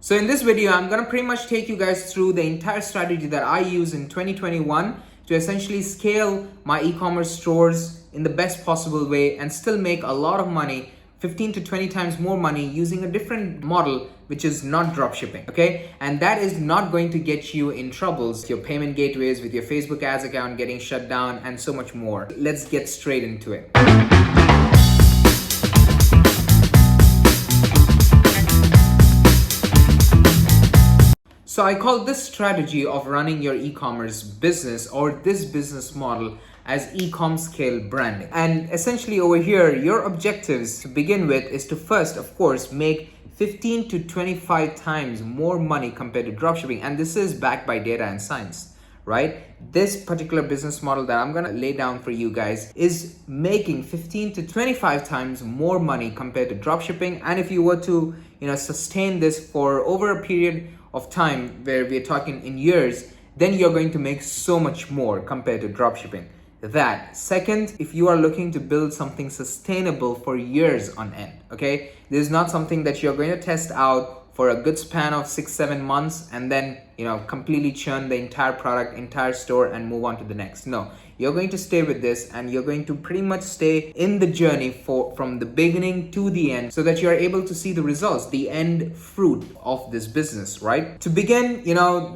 So in this video, I'm gonna pretty much take you guys through the entire strategy that I use in 2021 to essentially scale my e-commerce stores in the best possible way and still make a lot of money, 15 to 20 times more money using a different model, which is not dropshipping, okay? And that is not going to get you in troubles with your payment gateways, with your Facebook ads account getting shut down, and so much more. Let's get straight into it. So I call this strategy of running your e-commerce business or this business model as Ecom scale branding. And essentially over here, your objectives to begin with is to first, of course, make 15 to 25 times more money compared to dropshipping. And this is backed by data and science, right? This particular business model that I'm gonna lay down for you guys is making 15 to 25 times more money compared to dropshipping. And if you were to, sustain this for over a period of time where we're talking in years, then you're going to make so much more compared to dropshipping. That. Second, if you are looking to build something sustainable for years on end, okay? This is not something that you're going to test out for a good span of 6-7 months and then, completely churn the entire product, entire store and move on to the next. No, you're going to stay with this and you're going to pretty much stay in the journey from the beginning to the end so that you're able to see the results, the end fruit of this business, right? To begin,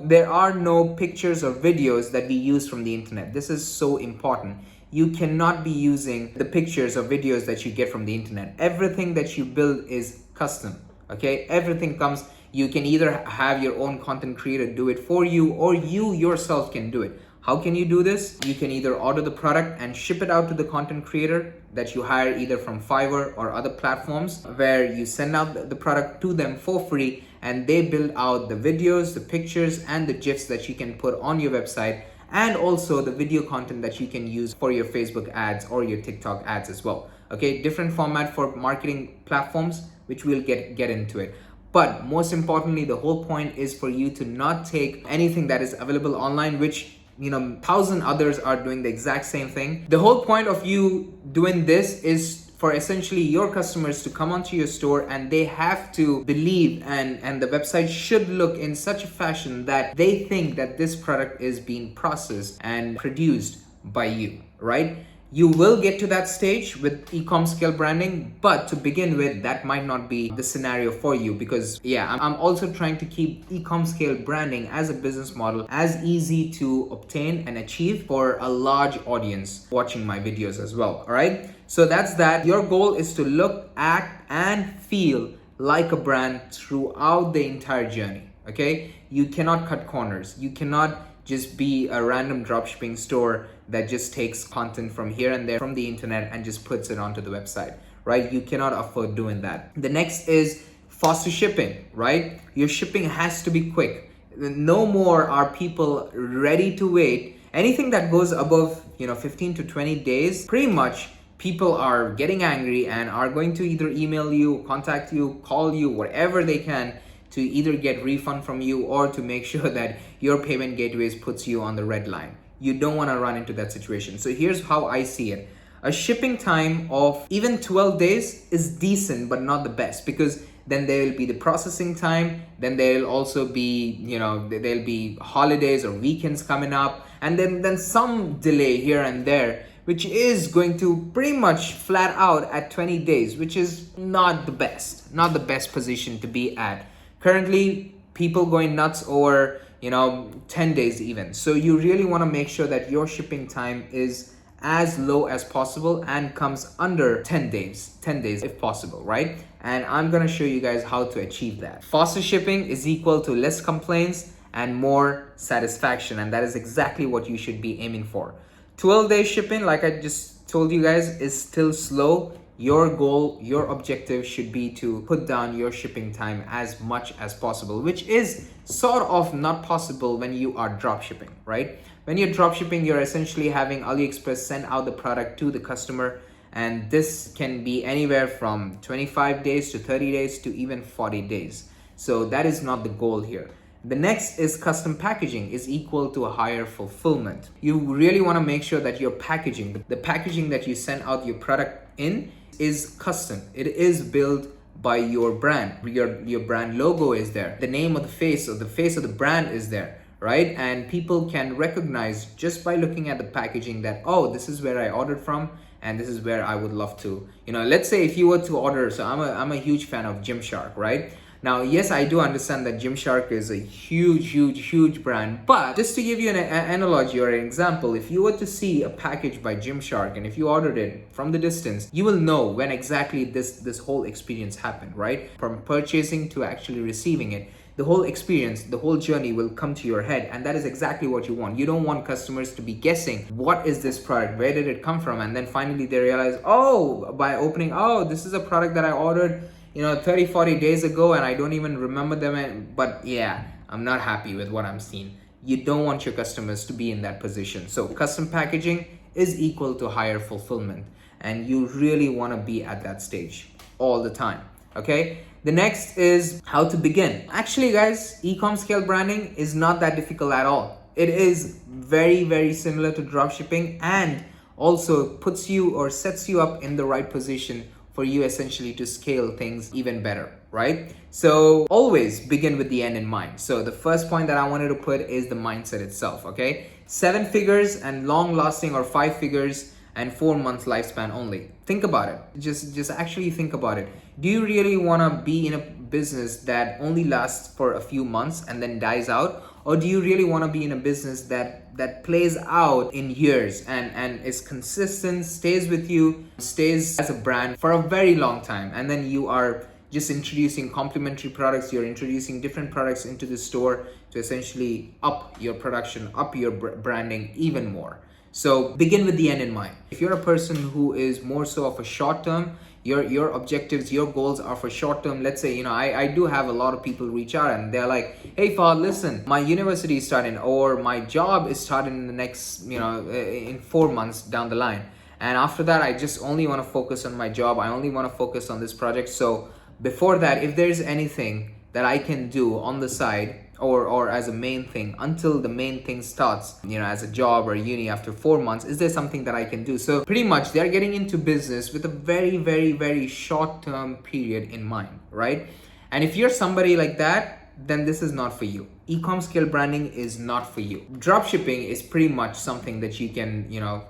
there are no pictures or videos that we use from the internet. This is so important. You cannot be using the pictures or videos that you get from the internet. Everything that you build is custom, okay? Everything comes. You can either have your own content creator do it for you or you yourself can do it. How can you do this? You can either order the product and ship it out to the content creator that you hire either from Fiverr or other platforms where you send out the product to them for free and they build out the videos, the pictures, and the GIFs that you can put on your website, and also the video content that you can use for your Facebook ads or your TikTok ads as well. Okay, different format for marketing platforms, which we'll get into it. But most importantly, the whole point is for you to not take anything that is available online, which 1,000 others are doing the exact same thing. The whole point of you doing this is for essentially your customers to come onto your store and they have to believe and the website should look in such a fashion that they think that this product is being processed and produced by you, right? You will get to that stage with Ecom scale branding, but to begin with, that might not be the scenario for you because I'm also trying to keep Ecom scale branding as a business model as easy to obtain and achieve for a large audience watching my videos as well, all right? So that's that. Your goal is to look, act, and feel like a brand throughout the entire journey, okay? You cannot cut corners. You cannot just be a random dropshipping store that just takes content from here and there from the internet and just puts it onto the website, right? You cannot afford doing that. The next is faster shipping, right? Your shipping has to be quick. No more are people ready to wait. Anything that goes above, 15 to 20 days, pretty much people are getting angry and are going to either email you, contact you, call you, whatever they can to either get refund from you or to make sure that your payment gateways puts you on the red line. You don't want to run into that situation. So here's how I see it. A shipping time of even 12 days is decent, but not the best, because then there will be the processing time. Then there will also be, there'll be holidays or weekends coming up, and then some delay here and there, which is going to pretty much flat out at 20 days, which is not the best position to be at. Currently, people going nuts over 10 days even. So you really want to make sure that your shipping time is as low as possible and comes under 10 days if possible, right? And I'm going to show you guys how to achieve that. Faster shipping is equal to less complaints and more satisfaction, and that is exactly what you should be aiming for. 12-day shipping, like I just told you guys, is still slow. Your goal, your objective should be to put down your shipping time as much as possible, which is sort of not possible when you are drop shipping, right? When you're drop shipping, you're essentially having AliExpress send out the product to the customer, and this can be anywhere from 25 days to 30 days to even 40 days. So that is not the goal here. The next is custom packaging is equal to a higher fulfillment. You really want to make sure that your packaging, the packaging that you send out your product in, is custom. It is built by your brand. Your brand logo is there. The name of the face, or the face of the brand is there, right? And people can recognize just by looking at the packaging that, oh, this is where I ordered from, and this is where I would love to, let's say if you were to order, so I'm a huge fan of Gymshark, right? Now, yes, I do understand that Gymshark is a huge brand, but just to give you an analogy or an example, if you were to see a package by Gymshark and if you ordered it from the distance, you will know when exactly this whole experience happened, right? From purchasing to actually receiving it. The whole experience, the whole journey will come to your head, and that is exactly what you want. You don't want customers to be guessing, what is this product? Where did it come from? And then finally they realize, oh, by opening, oh, this is a product that I ordered 30-40 days ago and I don't even remember them, but yeah, I'm not happy with what I'm seeing. You don't want your customers to be in that position. So custom packaging is equal to higher fulfillment, and you really want to be at that stage all the time. Okay, the next is how to begin. Actually guys, e-com scale branding is not that difficult at all. It is very similar to dropshipping, and also puts you or sets you up in the right position for you essentially to scale things even better, right? So always begin with the end in mind. So the first point that I wanted to put is the mindset itself, okay? 7 figures and long lasting, or 5 figures and 4 months lifespan only. Think about it. Just actually think about it. Do you really want to be in a business that only lasts for a few months and then dies out? Or do you really want to be in a business that plays out in years and is consistent, stays with you, stays as a brand for a very long time, and then you are just introducing complementary products, you're introducing different products into the store to essentially up your production, up your branding even more. So begin with the end in mind. If you're a person who is more so of a short term, your objectives, your goals are for short term. Let's say, I do have a lot of people reach out and they're like, hey Fahad, listen, my university is starting, or my job is starting in the next, in 4 months down the line. And after that, I just only want to focus on my job. I only want to focus on this project. So before that, if there's anything that I can do on the side, or as a main thing until the main thing starts, as a job or uni after 4 months, is there something that I can do? So pretty much they're getting into business with a very short term period in mind, right? And if you're somebody like that, then this is not for you. E-com scale branding is not for you. Dropshipping is pretty much something that you can,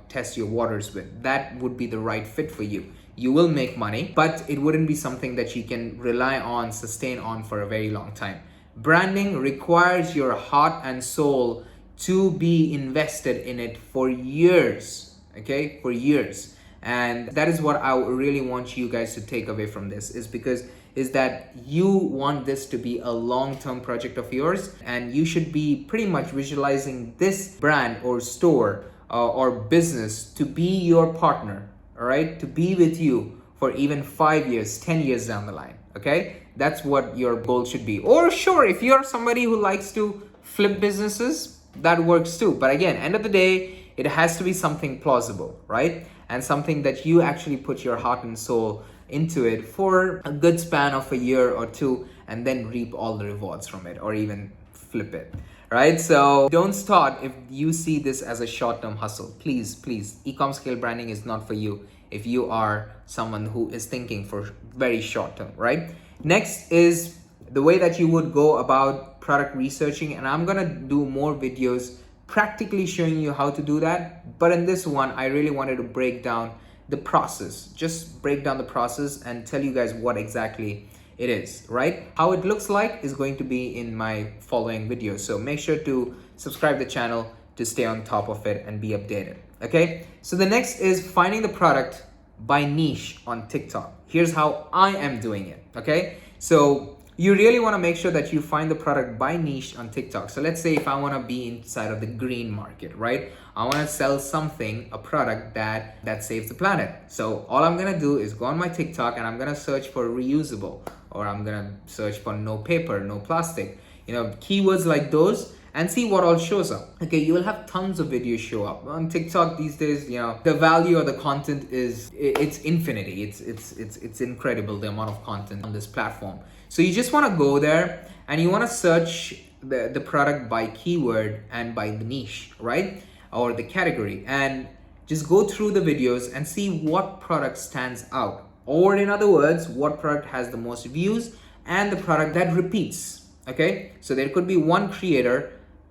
test your waters with. That would be the right fit for you. You will make money, but it wouldn't be something that you can rely on, sustain on for a very long time. Branding requires your heart and soul to be invested in it for years, okay? For years. And that is what I really want you guys to take away from this, is that you want this to be a long-term project of yours, and you should be pretty much visualizing this brand or store or business to be your partner, all right? To be with you for even 5 years, 10 years down the line, okay? That's what your goal should be. Or sure, if you're somebody who likes to flip businesses, that works too. But again, end of the day, it has to be something plausible, right? And something that you actually put your heart and soul into it for a good span of a year or two, and then reap all the rewards from it, or even flip it, right? So don't start if you see this as a short-term hustle. Please, e-com scale branding is not for you if you are someone who is thinking for very short-term, right? Next is the way that you would go about product researching, and I'm gonna do more videos practically showing you how to do that. But in this one, I really wanted to break down the process, just break down the process and tell you guys what exactly it is, right? How it looks like is going to be in my following videos. So make sure to subscribe to the channel to stay on top of it and be updated, okay? So the next is finding the product by niche on TikTok. Here's how I am doing it, okay? So you really want to make sure that you find the product by niche on TikTok. So let's say if I want to be inside of the green market, right? I want to sell something, a product that saves the planet. So all I'm going to do is go on my TikTok and I'm going to search for reusable, or I'm going to search for no paper, no plastic, keywords like those, and see what all shows up. Okay, you will have tons of videos show up on TikTok these days. The value of the content it's infinity. It's incredible, the amount of content on this platform. So you just want to go there and you want to search the product by keyword and by the niche, right? Or the category, and just go through the videos and see what product stands out Or in other words, what product has the most views and the product that repeats. Okay, so there could be one creator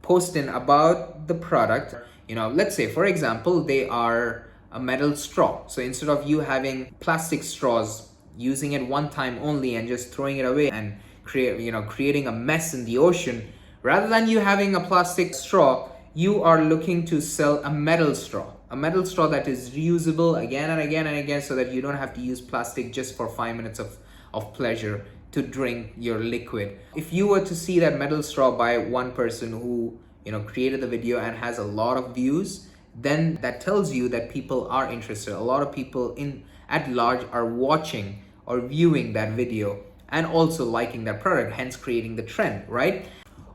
posting about the product. Let's say for example, they are a metal straw. So instead of you having plastic straws, using it one time only and just throwing it away and creating a mess in the ocean, rather than you having a plastic straw, you are looking to sell a metal straw that is reusable again and again and again, so that you don't have to use plastic just for 5 minutes of pleasure to drink your liquid. If you were to see that metal straw by one person who created the video and has a lot of views, then that tells you that people are interested. A lot of people at large are watching or viewing that video and also liking that product, hence creating the trend, right?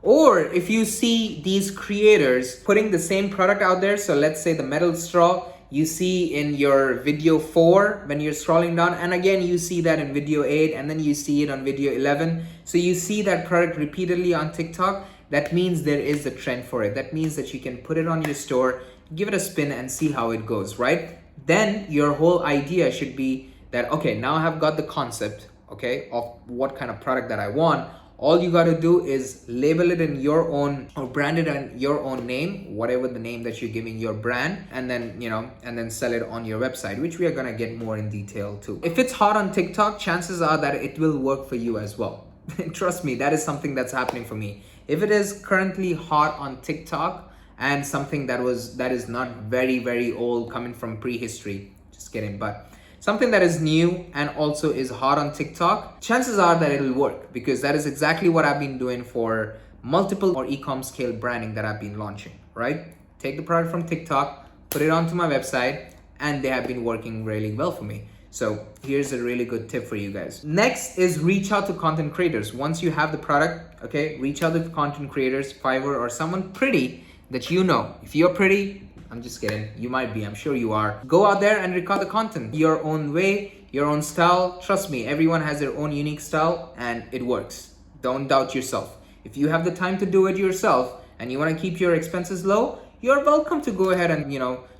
Or if you see these creators putting the same product out there, so let's say the metal straw, you see in your video 4 when you're scrolling down, and again you see that in video 8, and then you see it on video 11. So you see that product repeatedly on TikTok. That means there is a trend for it. That means that you can put it on your store, give it a spin and see how it goes, right? Then your whole idea should be that, okay, now I have got the concept, okay, of what kind of product that I want. All you got to do is label it in your own, or brand it in your own name, whatever the name that you're giving your brand, and then sell it on your website, which we are going to get more in detail too. If it's hot on TikTok, chances are that it will work for you as well. Trust me, that is something that's happening for me. If it is currently hot on TikTok and something that is not very, very old, coming from prehistory, just kidding, but something that is new and also is hot on TikTok, chances are that it'll work, because that is exactly what I've been doing for multiple or e-com scale branding that I've been launching, right? Take the product from TikTok, put it onto my website, and they have been working really well for me. So here's a really good tip for you guys. Next is reach out to content creators. Once you have the product, okay, reach out to content creators, Fiverr, or someone pretty that you know. If you're pretty, I'm just kidding, you might be, I'm sure you are. Go out there and record the content your own way, your own style. Trust me, everyone has their own unique style and it works. Don't doubt yourself. If you have the time to do it yourself and you want to keep your expenses low, you're welcome to go ahead and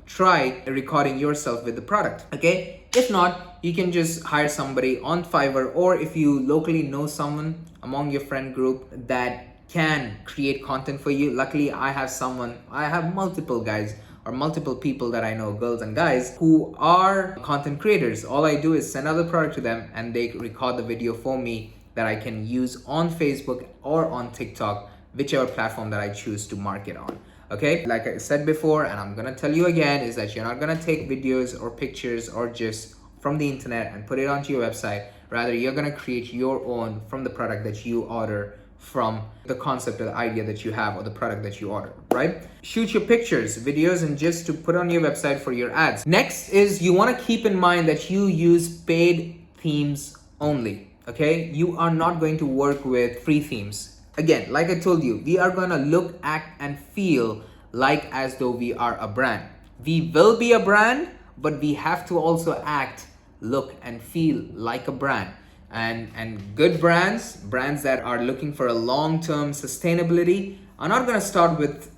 try recording yourself with the product, okay? If not, you can just hire somebody on Fiverr, or if you locally know someone among your friend group that can create content for you. Luckily, I have multiple guys or multiple people that I know, girls and guys, who are content creators. All I do is send out the product to them and they record the video for me that I can use on Facebook or on TikTok, whichever platform that I choose to market on. Okay, like I said before, and I'm gonna tell you again, is that you're not gonna take videos or pictures or just from the internet and put it onto your website. Rather, you're gonna create your own from the product that you order, from the concept or the idea that you have or the product that you order, right? Shoot your pictures, videos, and just to put on your website for your ads. Next is you wanna keep in mind that you use paid themes only, okay? You are not going to work with free themes. Again, like I told you, we are gonna look, act, and feel like as though we are a brand. We will be a brand, but we have to also act, look, and feel like a brand. And good brands that are looking for a long-term sustainability are not gonna start with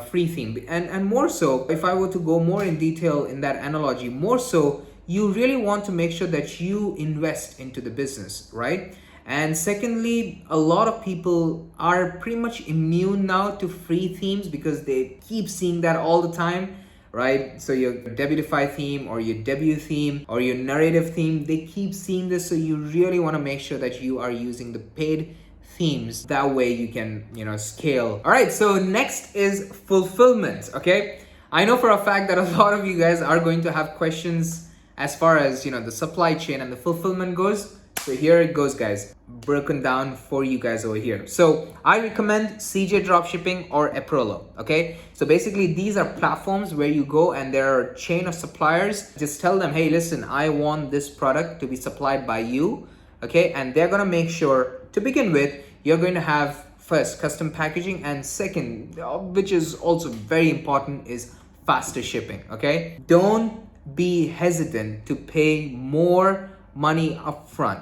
free theme. And more so, if I were to go more in detail in that analogy, more so, you really want to make sure that you invest into the business, right? And secondly, a lot of people are pretty much immune now to free themes because they keep seeing that all the time, right? So your Debutify theme or your debut theme or your narrative theme, they keep seeing this. So you really want to make sure that you are using the paid themes. That way you can, scale. All right, so next is fulfillment, okay? I know for a fact that a lot of you guys are going to have questions as far as, the supply chain and the fulfillment goes. So here it goes, guys, broken down for you guys over here. So I recommend CJ DropShipping or Eprolo, okay? So basically these are platforms where you go and there are a chain of suppliers. Just tell them, hey, listen, I want this product to be supplied by you, okay? And they're gonna make sure, to begin with, you're going to have first custom packaging, and second, which is also very important, is faster shipping, okay? Don't be hesitant to pay more money upfront,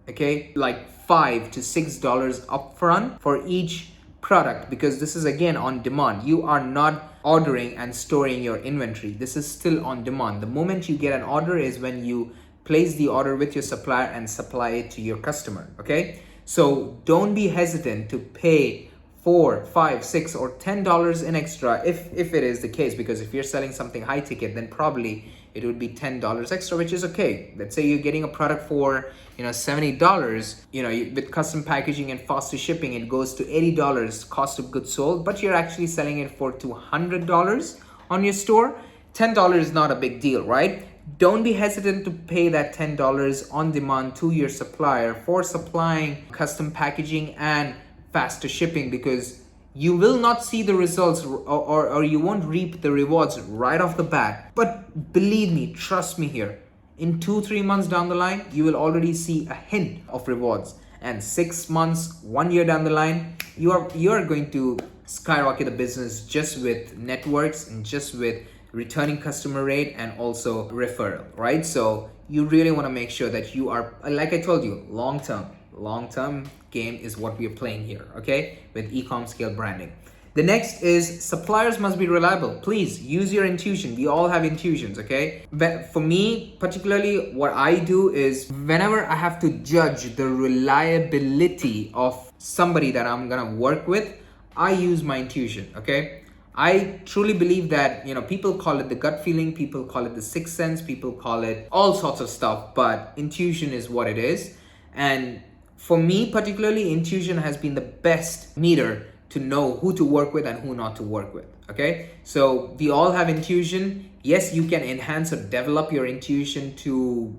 okay, like $5 to $6 upfront for each product, because this is again on demand. You are not ordering and storing your inventory. This is still on demand. The moment you get an order is when you place the order with your supplier and supply it to your customer. Okay, so don't be hesitant to pay $4, $5, $6, or $10 in extra if it is the case, because if you're selling something high ticket, then probably it would be $10 extra, which is okay. Let's say you're getting a product for $70, with custom packaging and faster shipping, it goes to $80 cost of goods sold, but you're actually selling it for $200 on your store. $10 is not a big deal, right? Don't be hesitant to pay that $10 on demand to your supplier for supplying custom packaging and faster shipping, because you will not see the results or you won't reap the rewards right off the bat. But believe me, trust me here, in 2-3 months down the line, you will already see a hint of rewards. And 6 months, 1 year down the line, you are going to skyrocket the business just with networks and just with returning customer rate and also referral, right? So you really want to make sure that you are, like I told you, long-term game is what we are playing here, okay, with ecom scale branding. The next is suppliers must be reliable. Please use your intuition. We all have intuitions, okay? But for me, particularly, what I do is whenever I have to judge the reliability of somebody that I'm gonna work with, I use my intuition, okay? I truly believe that, people call it the gut feeling, people call it the sixth sense, people call it all sorts of stuff, but intuition is what it is. And for me particularly, intuition has been the best meter to know who to work with and who not to work with, okay? So we all have intuition. Yes, you can enhance or develop your intuition to,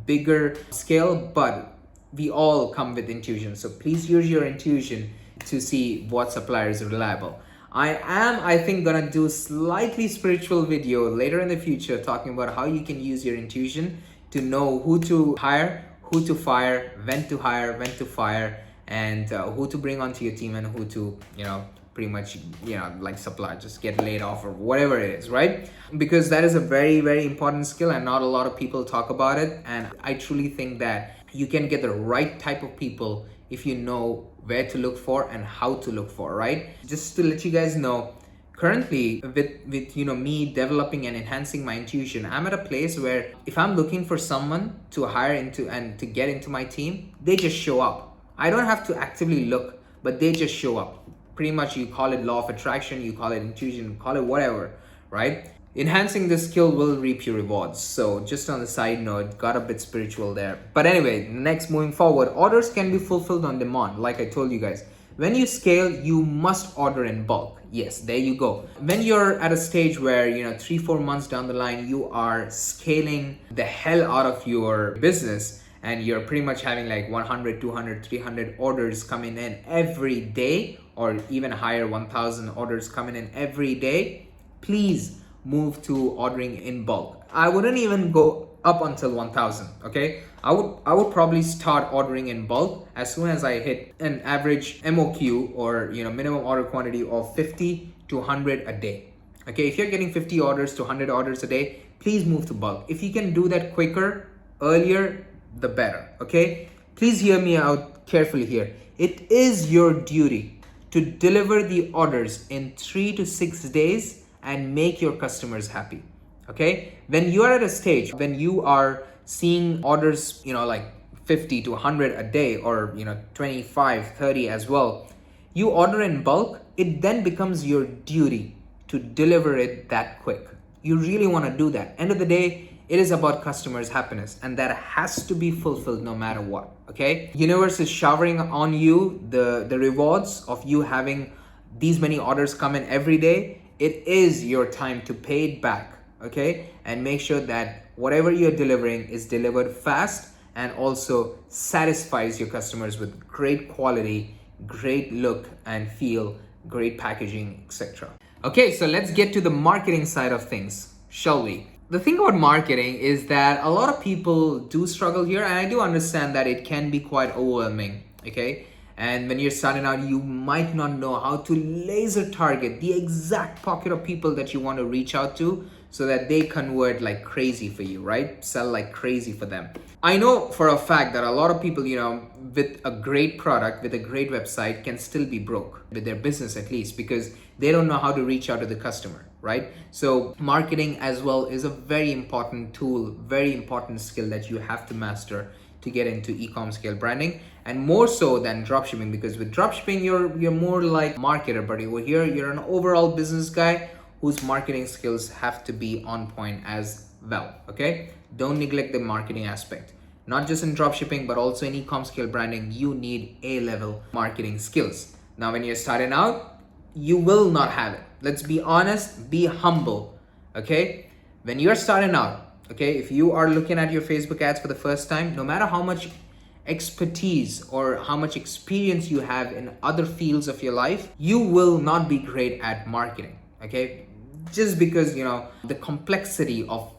bigger scale, but we all come with intuition. So please use your intuition to see what supplier is reliable. I think gonna do a slightly spiritual video later in the future talking about how you can use your intuition to know who to hire, who to fire, when to hire, when to fire, and who to bring onto your team and who to, pretty much, like supply, just get laid off or whatever it is, right? Because that is a very, very important skill and not a lot of people talk about it. And I truly think that you can get the right type of people if you know where to look for and how to look for, right? Just to let you guys know, currently with me developing and enhancing my intuition, I'm at a place where if I'm looking for someone to hire into and to get into my team, they just show up. I don't have to actively look, but they just show up. Pretty much, you call it law of attraction, you call it intuition, call it whatever, right? Enhancing this skill will reap you rewards. So just on the side note, got a bit spiritual there. But anyway, next, moving forward, orders can be fulfilled on demand. Like I told you guys, when you scale, you must order in bulk. Yes, there you go. When you're at a stage where, 3-4 months down the line, you are scaling the hell out of your business and you're pretty much having like 100, 200, 300 orders coming in every day, or even higher, 1,000 orders coming in every day, please move to ordering in bulk. I wouldn't even go up until 1,000, okay? I would probably start ordering in bulk as soon as I hit an average MOQ, or minimum order quantity of 50 to 100 a day. Okay, if you're getting 50 orders to 100 orders a day, please move to bulk. If you can do that quicker, earlier, the better, okay? Please hear me out carefully here. It is your duty to deliver the orders in 3 to 6 days and make your customers happy, okay? When you are at a stage, when you are seeing orders, like 50 to 100 a day, or 25, 30 as well, you order in bulk, it then becomes your duty to deliver it that quick. You really want to do that. End of the day, it is about customers' happiness, and that has to be fulfilled no matter what, okay? Universe is showering on you the rewards of you having these many orders come in every day. It is your time to pay it back, okay? And make sure that whatever you're delivering is delivered fast and also satisfies your customers with great quality, great look and feel, great packaging, etc. Okay, so let's get to the marketing side of things, shall we? The thing about marketing is that a lot of people do struggle here, and I do understand that it can be quite overwhelming, okay? And when you're starting out, you might not know how to laser target the exact pocket of people that you want to reach out to so that they convert like crazy for you, right? Sell like crazy for them. I know for a fact that a lot of people, with a great product, with a great website, can still be broke with their business at least, because they don't know how to reach out to the customer, right? So marketing as well is a very important tool, very important skill that you have to master to get into e-com scale branding, and more so than dropshipping, because with dropshipping you're more like marketer, but over here you're an overall business guy whose marketing skills have to be on point as well. Okay, don't neglect the marketing aspect. Not just in dropshipping, but also in e-com scale branding, you need A-level marketing skills. Now, when you're starting out, you will not have it. Let's be honest, be humble. Okay, when you're starting out, okay, if you are looking at your Facebook ads for the first time, no matter how much expertise or how much experience you have in other fields of your life, you will not be great at marketing. Okay, just because the complexity of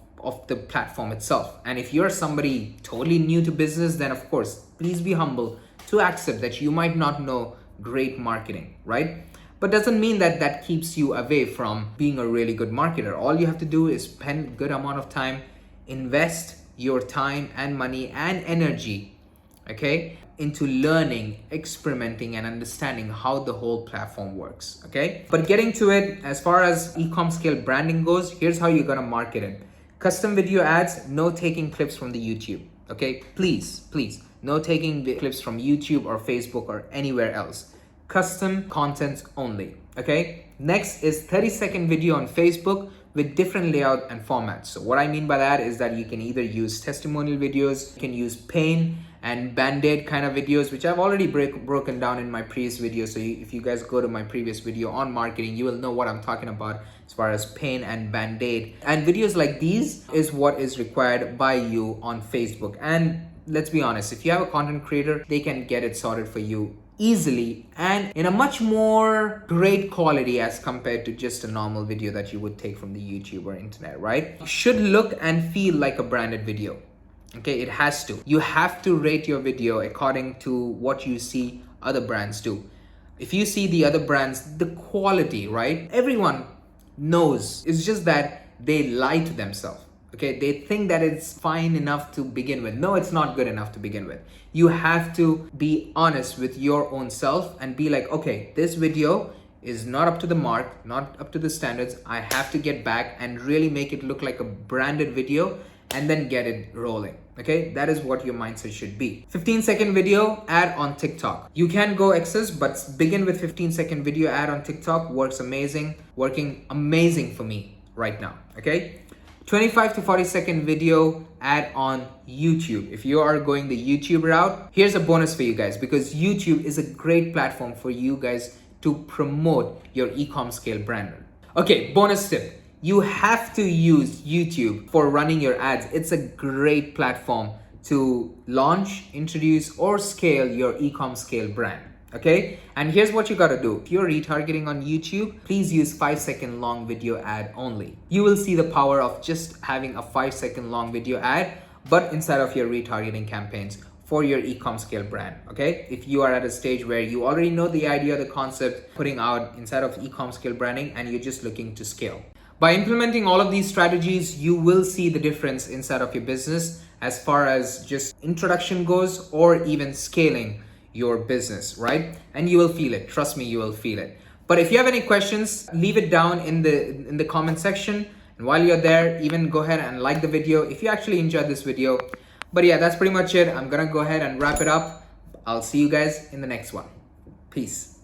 the platform itself. And if you're somebody totally new to business, then of course, please be humble to accept that you might not know great marketing, right? But doesn't mean that that keeps you away from being a really good marketer. All you have to do is spend a good amount of time, invest your time and money and energy, okay, into learning, experimenting, and understanding how the whole platform works, okay? But getting to it, as far as e-com scale branding goes, here's how you're gonna market it. Custom video ads, no taking clips from the YouTube, okay? Please, no taking the clips from YouTube or Facebook or anywhere else. Custom content only, okay? Next is 30-second video on Facebook with different layout and formats. So what I mean by that is that you can either use testimonial videos, you can use pain and band-aid kind of videos, which I've already broken down in my previous video. So if you guys go to my previous video on marketing, you will know what I'm talking about as far as pain and band-aid. And videos like these is what is required by you on Facebook. And let's be honest, if you have a content creator, they can get it sorted for you easily and in a much more great quality as compared to just a normal video that you would take from the YouTube or internet, right? It should look and feel like a branded video. Okay, it has to. You have to rate your video according to what you see other brands do. If you see the other brands, the quality, right? Everyone knows. It's just that they lie to themselves. Okay, they think that it's fine enough to begin with. No, it's not good enough to begin with. You have to be honest with your own self and be like, okay, this video is not up to the mark, not up to the standards. I have to get back and really make it look like a branded video and then get it rolling. Okay, that is what your mindset should be. 15-second video ad on TikTok. You can go excess, but begin with 15-second video ad on TikTok. Works amazing, working amazing for me right now. Okay, 25 to 40-second video ad on YouTube. If you are going the YouTube route, here's a bonus for you guys, because YouTube is a great platform for you guys to promote your e-com scale brand. Okay, bonus tip. You have to use YouTube for running your ads. It's a great platform to launch, introduce, or scale your e-com scale brand. Okay, and here's what you gotta do. If you're retargeting on YouTube, please use 5-second long video ad only. You will see the power of just having a 5-second long video ad, but inside of your retargeting campaigns for your e-com scale brand. Okay, if you are at a stage where you already know the idea, the concept, putting out inside of e-com scale branding, and you're just looking to scale. By implementing all of these strategies, you will see the difference inside of your business as far as just introduction goes, or even scaling your business, right? And you will feel it. Trust me, you will feel it. But if you have any questions, leave it down in the comment section. And while you're there, even go ahead and like the video if you actually enjoyed this video. But yeah, that's pretty much it. I'm gonna go ahead and wrap it up. I'll see you guys in the next one. Peace.